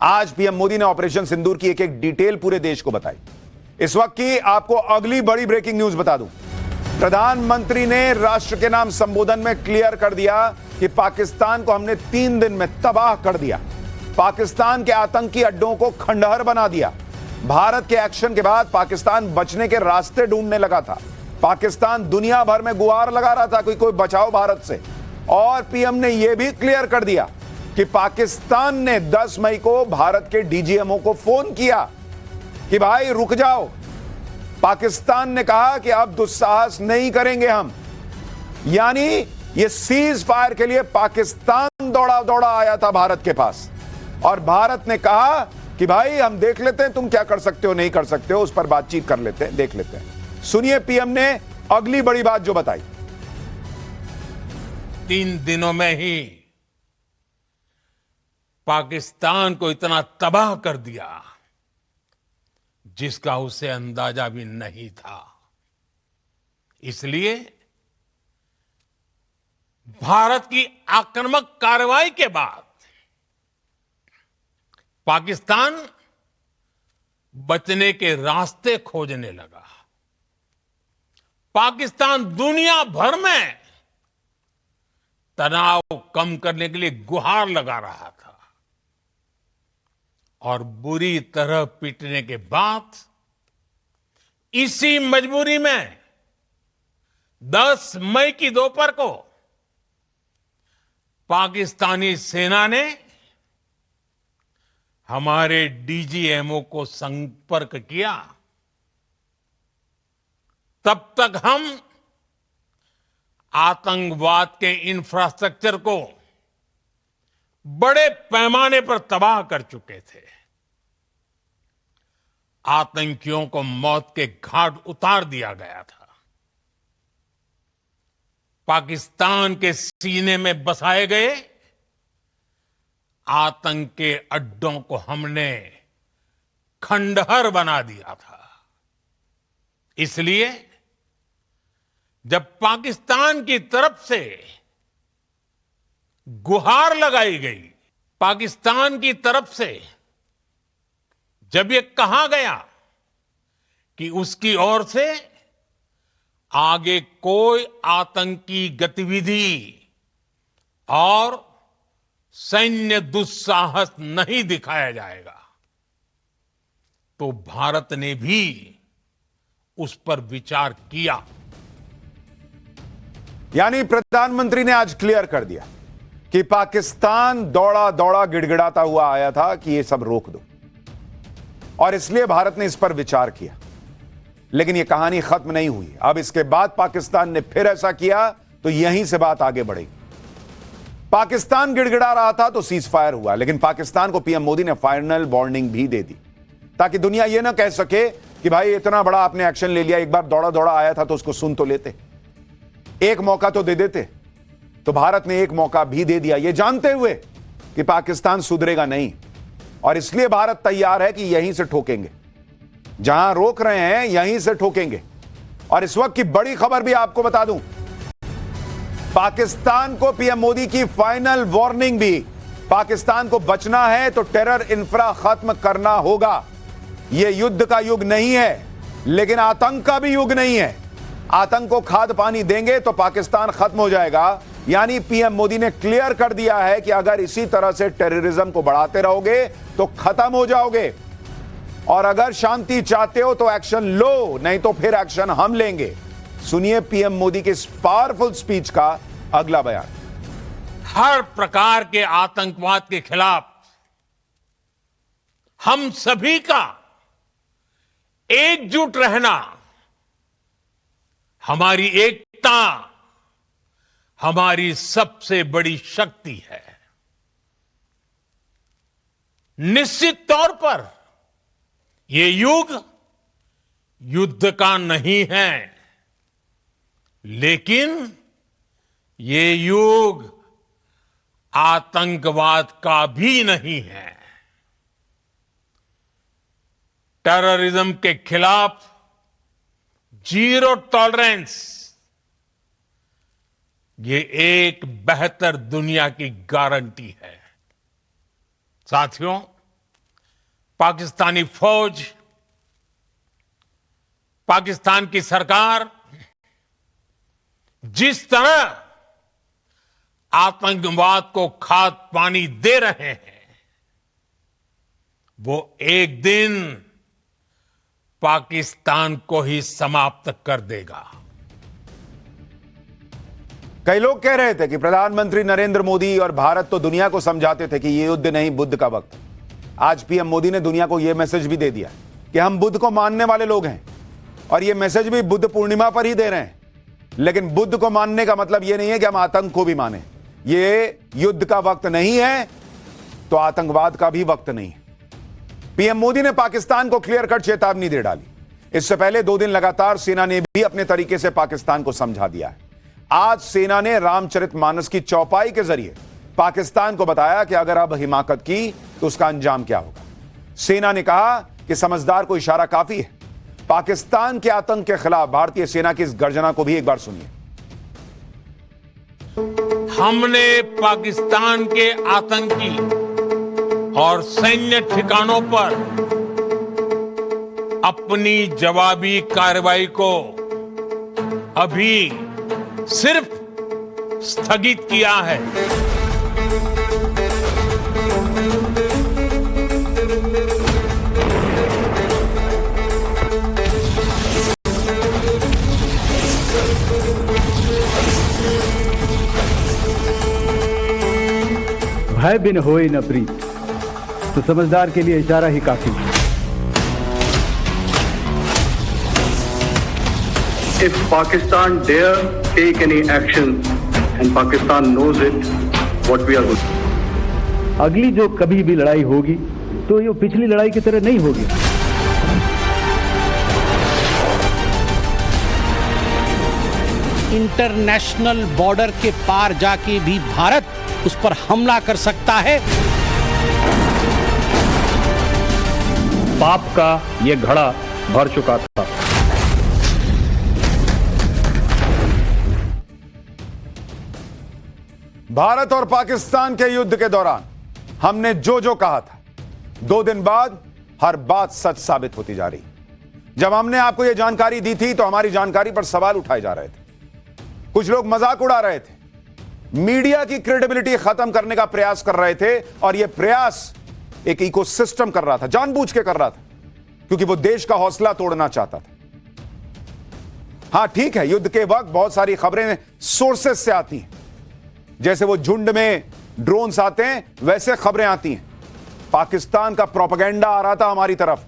आज पीएम मोदी ने ऑपरेशन सिंदूर की एक एक डिटेल पूरे देश को बताई। इस वक्त की आपको अगली बड़ी ब्रेकिंग न्यूज बता दूं। प्रधानमंत्री ने राष्ट्र के नाम संबोधन में क्लियर कर दिया कि पाकिस्तान को हमने 3 दिन में तबाह कर दिया। पाकिस्तान के आतंकी अड्डों को खंडहर बना दिया। भारत के एक्शन के बाद पाकिस्तान बचने के रास्ते ढूंढने लगा था। पाकिस्तान दुनिया भर में गुहार लगा रहा था कि कोई बचाओ भारत से। और पीएम ने यह भी क्लियर कर दिया कि पाकिस्तान ने 10 मई को भारत के डीजीएमओ को फोन किया कि भाई रुक जाओ। पाकिस्तान ने कहा कि अब दुस्साहस नहीं करेंगे हम। यानी ये सीज फायर के लिए पाकिस्तान दौड़ा दौड़ा आया था भारत के पास, और भारत ने कहा कि भाई हम देख लेते हैं तुम क्या कर सकते हो नहीं कर सकते हो, उस पर बातचीत कर लेते हैं, देख लेते हैं। सुनिए पीएम ने अगली बड़ी बात जो बताई। 3 दिनों में ही पाकिस्तान को इतना तबाह कर दिया जिसका उसे अंदाजा भी नहीं था। इसलिए भारत की आक्रामक कार्रवाई के बाद पाकिस्तान बचने के रास्ते खोजने लगा। पाकिस्तान दुनिया भर में तनाव कम करने के लिए गुहार लगा रहा था, और बुरी तरह पीटने के बाद इसी मजबूरी में 10 मई की दोपहर को पाकिस्तानी सेना ने हमारे डीजीएमओ को संपर्क किया। तब तक हम आतंकवाद के इंफ्रास्ट्रक्चर को बड़े पैमाने पर तबाह कर चुके थे। आतंकियों को मौत के घाट उतार दिया गया था। पाकिस्तान के सीने में बसाए गए आतंक के अड्डों को हमने खंडहर बना दिया था। इसलिए जब पाकिस्तान की तरफ से गुहार लगाई गई, पाकिस्तान की तरफ से जब ये कहा गया कि उसकी ओर से आगे कोई आतंकी गतिविधि और सैन्य दुस्साहस नहीं दिखाया जाएगा, तो भारत ने भी उस पर विचार किया। यानी प्रधानमंत्री ने आज क्लियर कर दिया कि पाकिस्तान दौड़ा दौड़ा गिड़गिड़ाता हुआ आया था कि ये सब रोक दो, और इसलिए भारत ने इस पर विचार किया। लेकिन ये कहानी खत्म नहीं हुई। अब इसके बाद पाकिस्तान ने फिर ऐसा किया तो यहीं से बात आगे बढ़ेगी। पाकिस्तान गिड़गिड़ा रहा था तो सीज फायर हुआ, लेकिन पाकिस्तान को पीएम मोदी ने फाइनल वार्निंग भी दे दी ताकि दुनिया यह ना कह सके कि भाई इतना बड़ा आपने एक्शन ले लिया, एक बार दौड़ा दौड़ा आया था तो उसको सुन तो लेते, एक मौका तो दे देते। तो भारत ने एक मौका भी दे दिया, यह जानते हुए कि पाकिस्तान सुधरेगा नहीं, और इसलिए भारत तैयार है कि यहीं से ठोकेंगे, जहां रोक रहे हैं यहीं से ठोकेंगे। और इस वक्त की बड़ी खबर भी आपको बता दूं, पाकिस्तान को पीएम मोदी की फाइनल वार्निंग भी। पाकिस्तान को बचना है तो टेरर इंफ्रा खत्म करना होगा। यह युद्ध का युग नहीं है, लेकिन आतंक का भी युग नहीं है। आतंक को खाद पानी देंगे तो पाकिस्तान खत्म हो जाएगा। यानी पीएम मोदी ने क्लियर कर दिया है कि अगर इसी तरह से टेररिज्म को बढ़ाते रहोगे तो खत्म हो जाओगे, और अगर शांति चाहते हो तो एक्शन लो, नहीं तो फिर एक्शन हम लेंगे। सुनिए पीएम मोदी की इस पावरफुल स्पीच का अगला बयान। हर प्रकार के आतंकवाद के खिलाफ हम सभी का एकजुट रहना, हमारी एकता हमारी सबसे बड़ी शक्ति है। निश्चित तौर पर यह युग युद्ध का नहीं है, लेकिन ये युग आतंकवाद का भी नहीं है। टेररिज्म के खिलाफ जीरो टॉलरेंस, ये एक बेहतर दुनिया की गारंटी है। साथियों, पाकिस्तानी फौज, पाकिस्तान की सरकार जिस तरह आतंकवाद को खाद पानी दे रहे हैं, वो एक दिन पाकिस्तान को ही समाप्त कर देगा। कई लोग कह रहे थे कि प्रधानमंत्री नरेंद्र मोदी और भारत तो दुनिया को समझाते थे कि ये युद्ध नहीं, बुद्ध का वक्त। आज पीएम मोदी ने दुनिया को यह मैसेज भी दे दिया कि हम बुद्ध को मानने वाले लोग हैं, और यह मैसेज भी बुद्ध पूर्णिमा पर ही दे रहे हैं। लेकिन बुद्ध को मानने का मतलब यह नहीं है कि हम आतंक को भी माने। ये युद्ध का वक्त नहीं है तो आतंकवाद का भी वक्त नहीं है। पीएम मोदी ने पाकिस्तान को क्लियर कट चेतावनी दे डाली। इससे पहले 2 दिन लगातार सेना ने भी अपने तरीके से पाकिस्तान को समझा दिया है। आज सेना ने रामचरितमानस की चौपाई के जरिए पाकिस्तान को बताया कि अगर अब हिमाकत की तो उसका अंजाम क्या होगा। सेना ने कहा कि समझदार को इशारा काफी है। पाकिस्तान के आतंक के खिलाफ भारतीय सेना की इस गर्जना को भी एक बार सुनिए। हमने पाकिस्तान के आतंकी और सैन्य ठिकानों पर अपनी जवाबी कार्रवाई को अभी सिर्फ स्थगित किया है। भय बिन होए न प्रीत, तो समझदार के लिए इशारा ही काफी है। If Pakistan dare take any action, and Pakistan knows it, what we are doing. अगली जो कभी भी लड़ाई होगी तो ये पिछली लड़ाई की तरह नहीं होगी। इंटरनेशनल बॉर्डर के पार जाके भी भारत उस पर हमला कर सकता है। पाप का ये घड़ा भर चुका था। भारत और पाकिस्तान के युद्ध के दौरान हमने जो जो कहा था, 2 दिन बाद हर बात सच साबित होती जा रही। जब हमने आपको यह जानकारी दी थी तो हमारी जानकारी पर सवाल उठाए जा रहे थे। कुछ लोग मजाक उड़ा रहे थे, मीडिया की क्रेडिबिलिटी खत्म करने का प्रयास कर रहे थे, और यह प्रयास एक इकोसिस्टम कर रहा था, जानबूझ के कर रहा था, क्योंकि वो देश का हौसला तोड़ना चाहता था। हां ठीक है, युद्ध के वक्त बहुत सारी खबरें सोर्सेस से आती हैं, जैसे वो झुंड में ड्रोन्स आते हैं वैसे खबरें आती हैं। पाकिस्तान का प्रोपेगेंडा आ रहा था हमारी तरफ